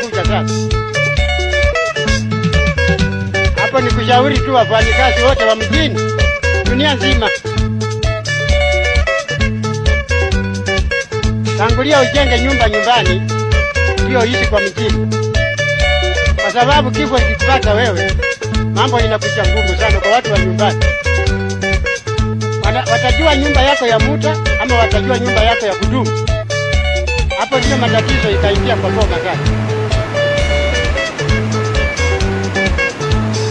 inakuja sasa. Hapo ni kushauri tu wafanyikazi wote wa mjini dunia nzima. Tangulia ujenge nyumba nyumbani ndio ishi kwa mjini. Kwa sababu kifo kikipata wewe mambo inakuja ngumu sana kwa watu wa nyumbani. Watajua nyumba yako ya muda ama watajua nyumba yako ya kudumu. Hapo ndio matatizo itaingia kwa boga sasa.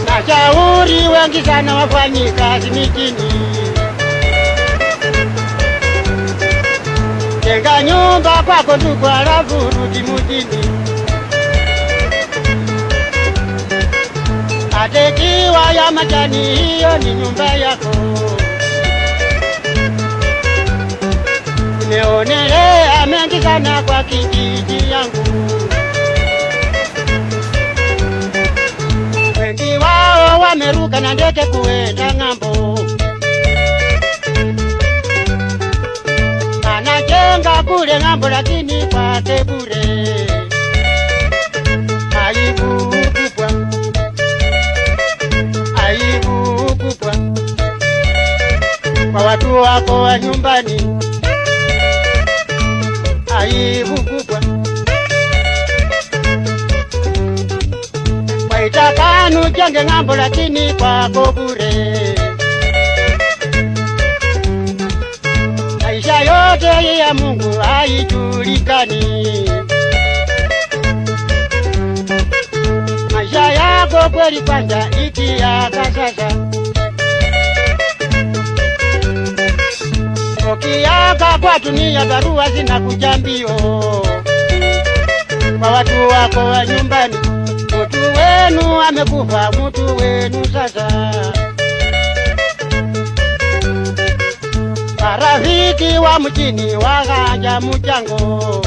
Na shauri wengi sana wafanyikazi mjini. Jenga nyumba kwako ndugu alafu rudi mjini. Atekiwa ya majani hiyo ni nyumba yako. Nimeonelea mengi sana kwa kijiji yangu. Wengi wao wameruka na ndege kuenda ng'ambo. Anajenga kule ng'ambo lakini kwake bure. Aibu kubwa. Aibu kubwa. Kwa watu wako wa nyumbani. Aibu kubwa. Waitakanu jenge ng'ambo lakini kwako bure. Maisha yote ya Mungu haijulikani. Maisha yako kweli kwanza ikiaka sasa. Ukiaka kwa dunia barua zinakuja mbio. Kwa watu wako wa nyumbani. Mtu wenu amekufa, mtu wenu sasa. Marafiki wa mjini waganja mchango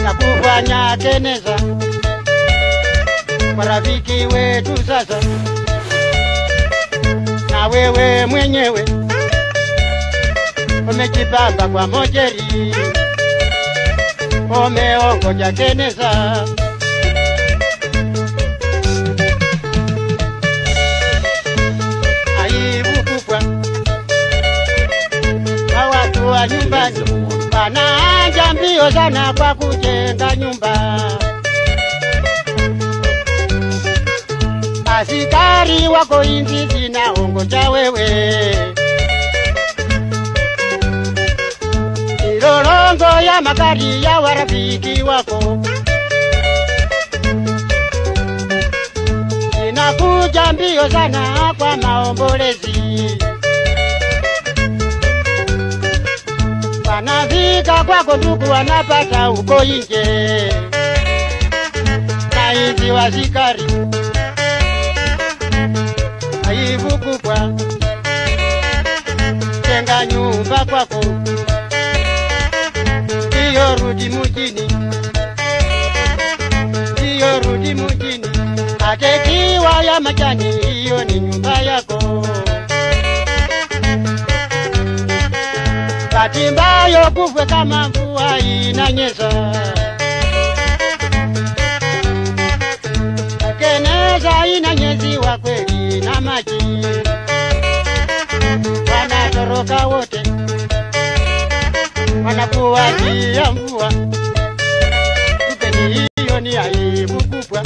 na kufanya keneza. Marafiki wetu sasa. Na wewe mwenyewe umejipamba kwa mojeri. Umeongoja keneza. Aibu kubwa. Kwa watu wa nyumbani wanaanja mbio sana kwa kujenga nyumba. Askari wako inzi zinaongoja wewe. Milolongo ya magari ya warafiki wako inakuja mbio sana kwa maombolezi. Wanafika kwako ndugu wanapata uko nje na hizi wasikari. Aibu kubwa. Jenga nyumba kwako. Iyo rudi mjini. Iyo rudi mjini. Atekiwa ya majani hiyo ni nyumba yako. Bahati mbaya kufe kama mvua inanyesha. Keneza inanyeziwa kweli na maji. Wanatoroka wote. Wanakuwa dia mvua. Kupeni hiyo ni aibu kubwa.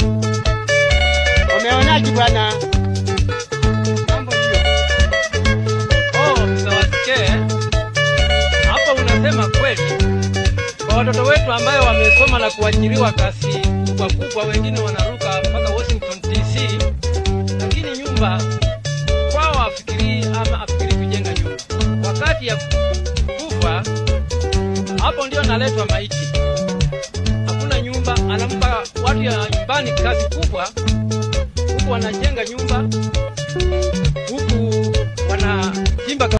Umeonaje bwana? Mambo hiyo. Msawasikie. Hapo unasema kweli. Kwa watoto wetu ambao wamesoma na kuajiriwa kazi kubwa, wengine wanaruka mpaka Washington DC. Lakini nyumba kwao afikiri kujenga nyumba. Wakati ya kufa hapo ndio naletwa maiti. Hakuna nyumba, anampa watu ya nyumbani kazi kubwa. Huku wanajenga nyumba, huku wanachimba